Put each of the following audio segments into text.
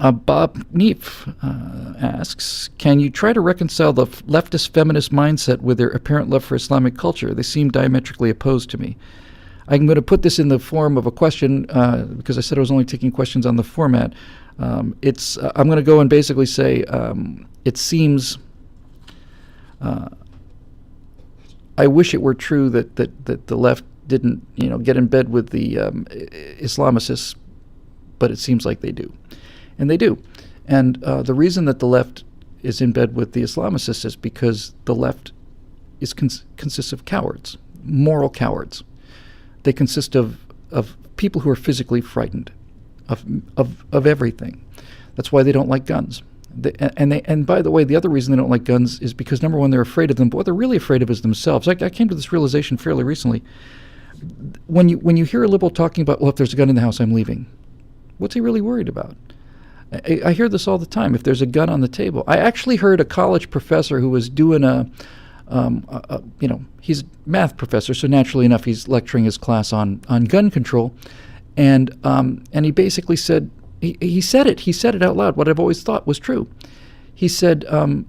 Bob Neef asks, can you try to reconcile the leftist feminist mindset with their apparent love for Islamic culture? They seem diametrically opposed to me. I'm going to put this in the form of a question because I said I was only taking questions on the format. I'm going to go and basically say it seems... I wish it were true that the left didn't get in bed with the Islamists, but it seems like they do. And they do. And the reason that the left is in bed with the Islamists is because the left consists of cowards, moral cowards. They consist of people who are physically frightened of everything. That's why they don't like guns. And by the way, the other reason they don't like guns is because, number one, they're afraid of them, but what they're really afraid of is themselves. I came to this realization fairly recently. When you hear a liberal talking about, well, if there's a gun in the house, I'm leaving, what's he really worried about? I hear this all the time. If there's a gun on the table, I actually heard a college professor who was doing he's a math professor, so naturally enough, he's lecturing his class on gun control, and he basically said, he said it out loud. What I've always thought was true. He said, having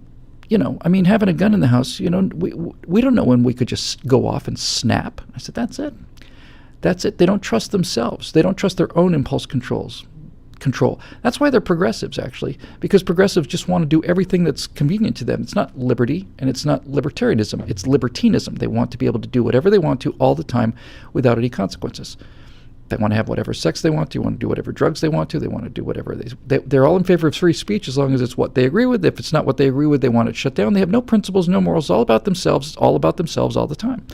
a gun in the house, we don't know when we could just go off and snap. I said, that's it. They don't trust themselves. They don't trust their own impulse control. That's why they're progressives, actually, because progressives just want to do everything that's convenient to them. It's not liberty, and it's not libertarianism. It's libertinism. They want to be able to do whatever they want to all the time without any consequences. They want to have whatever sex they want to do whatever drugs they want to. They want to do whatever they're all in favor of free speech as long as it's what they agree with. If it's not what they agree with, they want it shut down. They have no principles, no morals, all about themselves. It's all about themselves all the time.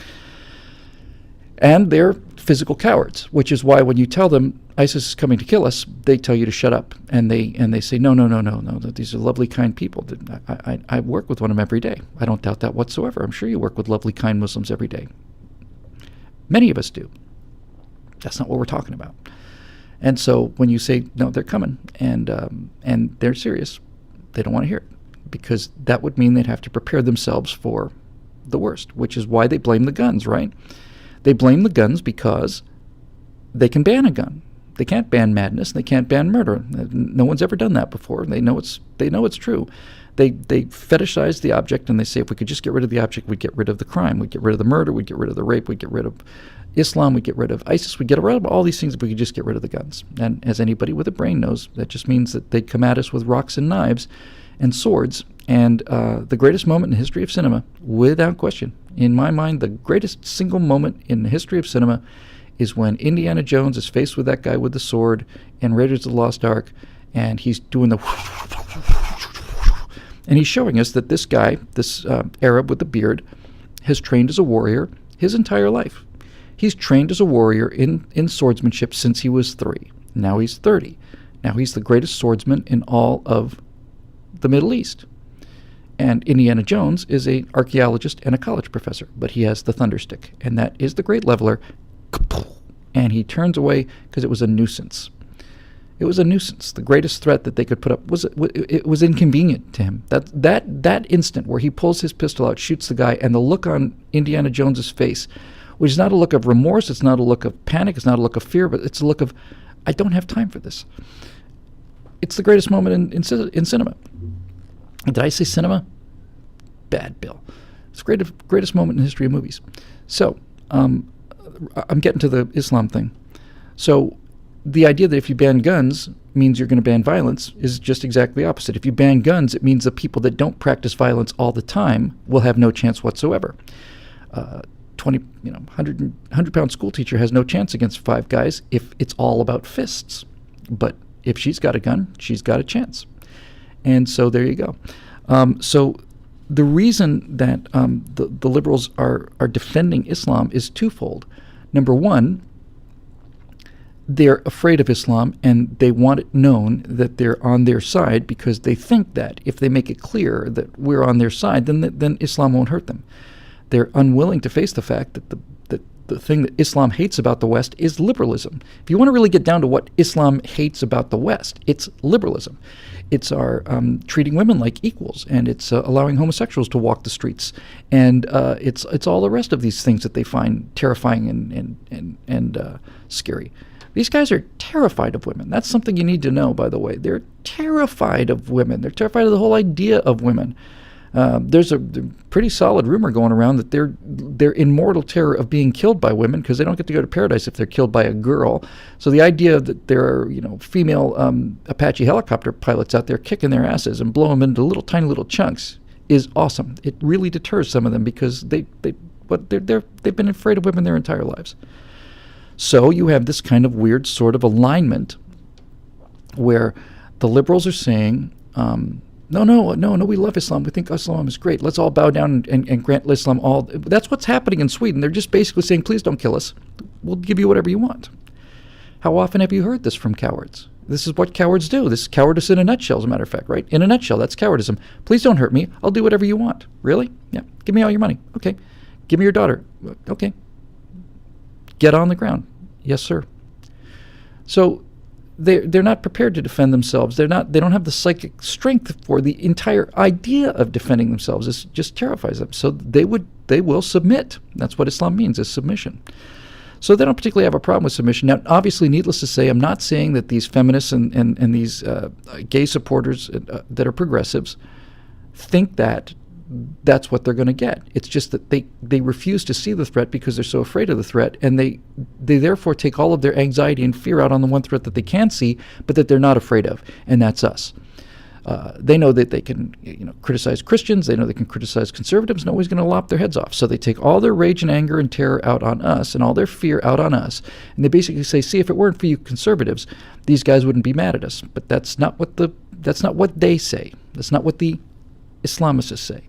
And they're physical cowards, which is why when you tell them ISIS is coming to kill us, they tell you to shut up, and they say no. That these are lovely, kind people. I work with one of them every day. I don't doubt that whatsoever. I'm sure you work with lovely, kind Muslims every day. Many of us do. That's not what we're talking about. And so when you say no, they're coming, and they're serious, they don't want to hear it, because that would mean they'd have to prepare themselves for the worst, which is why they blame the guns, right? They blame the guns because they can ban a gun. They can't ban madness. They can't ban murder. No one's ever done that before. They know it's true. They fetishize the object, and they say if we could just get rid of the object, we'd get rid of the crime. We'd get rid of the murder. We'd get rid of the rape. We'd get rid of Islam. We'd get rid of ISIS. We'd get rid of all these things if we could just get rid of the guns. And as anybody with a brain knows, that just means that they'd come at us with rocks and knives and swords. And the greatest moment in the history of cinema, without question, in my mind, the greatest single moment in the history of cinema is when Indiana Jones is faced with that guy with the sword in Raiders of the Lost Ark, and he's doing the... And he's showing us that this guy, this Arab with the beard, has trained as a warrior his entire life. He's trained as a warrior in swordsmanship since he was 3. Now he's 30. Now he's the greatest swordsman in all of the Middle East. And Indiana Jones is an archaeologist and a college professor, but he has the thunderstick, and that is the great leveler. And he turns away because it was a nuisance. It was a nuisance. The greatest threat that they could put up was inconvenient to him. That instant where he pulls his pistol out, shoots the guy, and the look on Indiana Jones's face, which is not a look of remorse, it's not a look of panic, it's not a look of fear, but it's a look of, I don't have time for this. It's the greatest moment in cinema. Did I say cinema? Bad, Bill. It's the greatest moment in the history of movies. So, I'm getting to the Islam thing. So, the idea that if you ban guns means you're going to ban violence is just exactly the opposite. If you ban guns, it means the people that don't practice violence all the time will have no chance whatsoever. 100-pound school teacher has no chance against 5 guys if it's all about fists. But if she's got a gun, she's got a chance. And so there you go. So the reason that the liberals are defending Islam is twofold. Number one, they're afraid of Islam, and they want it known that they're on their side because they think that if they make it clear that we're on their side, then Islam won't hurt them. They're unwilling to face the fact that the thing that Islam hates about the West is liberalism. If you want to really get down to what Islam hates about the West, it's liberalism. It's our treating women like equals, and it's allowing homosexuals to walk the streets, and it's all the rest of these things that they find terrifying and scary. These guys are terrified of women. That's something you need to know, by the way. They're terrified of women. They're terrified of the whole idea of women. There's a pretty solid rumor going around that they're in mortal terror of being killed by women because they don't get to go to paradise if they're killed by a girl. So the idea that there are female Apache helicopter pilots out there kicking their asses and blowing them into tiny little chunks is awesome. It really deters some of them because they've been afraid of women their entire lives. So you have this kind of weird sort of alignment where the liberals are saying, no, we love Islam. We think Islam is great. Let's all bow down and grant Islam all. That's what's happening in Sweden. They're just basically saying, please don't kill us. We'll give you whatever you want. How often have you heard this from cowards? This is what cowards do. This is cowardice in a nutshell, as a matter of fact, right? In a nutshell, that's cowardism. Please don't hurt me. I'll do whatever you want. Really? Yeah. Give me all your money. Okay. Give me your daughter. Okay. Get on the ground. Yes, sir. So they're not prepared to defend themselves. They don't have the psychic strength for the entire idea of defending themselves. It just terrifies them. So they will submit. That's what Islam means, is submission. So they don't particularly have a problem with submission. Now, obviously, needless to say, I'm not saying that these feminists and these gay supporters that are progressives think that that's what they're going to get. It's just that they refuse to see the threat because they're so afraid of the threat, and they therefore take all of their anxiety and fear out on the one threat that they can see, but that they're not afraid of, and that's us. They know that they can criticize Christians. They know they can criticize conservatives. Nobody's going to lop their heads off. So they take all their rage and anger and terror out on us and all their fear out on us. And they basically say, see, if it weren't for you conservatives, these guys wouldn't be mad at us. But that's not what they say. That's not what the Islamists say.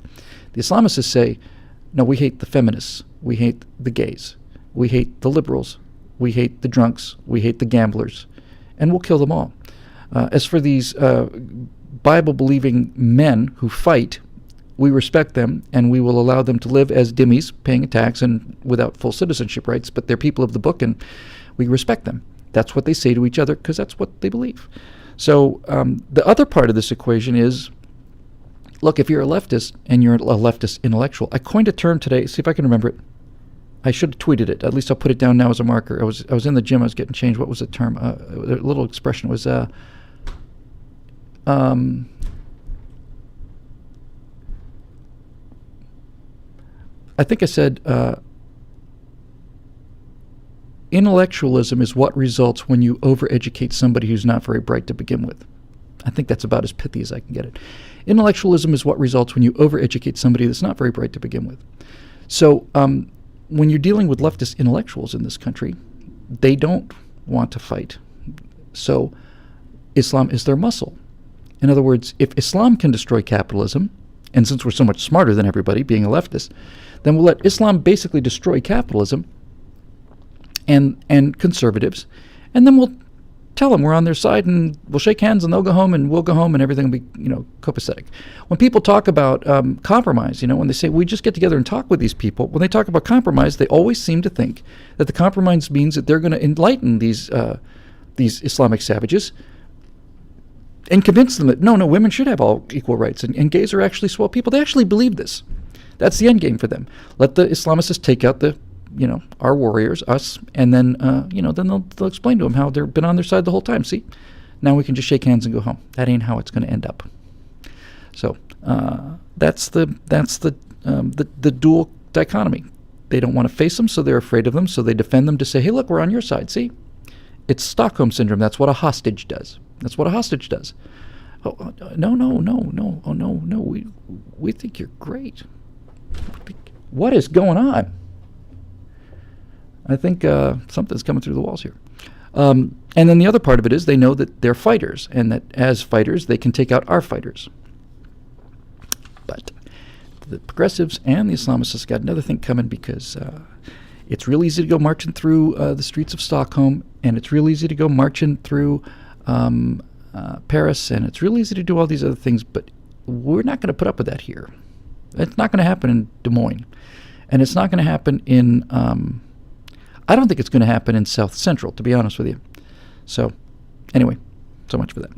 The Islamists say, no, we hate the feminists. We hate the gays. We hate the liberals. We hate the drunks. We hate the gamblers. And we'll kill them all. As for these Bible-believing men who fight, we respect them, and we will allow them to live as dhimmis, paying a tax and without full citizenship rights, but they're people of the book, and we respect them. That's what they say to each other because that's what they believe. So the other part of this equation is, look, if you're a leftist and you're a leftist intellectual, I coined a term today. See if I can remember it. I should have tweeted it. At least I'll put it down now as a marker. I was in the gym. I was getting changed. What was the term? A little expression was... I think I said intellectualism is what results when you overeducate somebody who's not very bright to begin with. I think that's about as pithy as I can get it. Intellectualism is what results when you overeducate somebody that's not very bright to begin with. So when you're dealing with leftist intellectuals in this country, they don't want to fight. So Islam is their muscle. In other words, if Islam can destroy capitalism, and since we're so much smarter than everybody, being a leftist, then we'll let Islam basically destroy capitalism and conservatives, and then we'll tell them we're on their side, and we'll shake hands, and they'll go home, and we'll go home, and everything will be, copacetic. When people talk about compromise, when they say we just get together and talk with these people, when they talk about compromise, they always seem to think that the compromise means that they're going to enlighten these Islamic savages and convince them that, no, women should have all equal rights, and gays are actually swell people. They actually believe this. That's the end game for them. Let the Islamists take out our warriors, us, and then, then they'll explain to them how they've been on their side the whole time. See, now we can just shake hands and go home. That ain't how it's going to end up. So that's the dual dichotomy. They don't want to face them, so they're afraid of them, so they defend them to say, hey, look, we're on your side. See, it's Stockholm Syndrome. That's what a hostage does. That's what a hostage does. Oh, no. Oh, no. We think you're great. What is going on? I think something's coming through the walls here. And then the other part of it is they know that they're fighters, and that as fighters, they can take out our fighters. But the progressives and the Islamists got another thing coming because it's real easy to go marching through the streets of Stockholm, and it's real easy to go marching through Paris, and it's real easy to do all these other things, but we're not going to put up with that here. It's not going to happen in Des Moines, and it's not going to happen in I don't think it's going to happen in South Central, to be honest with you. So anyway, so much for that.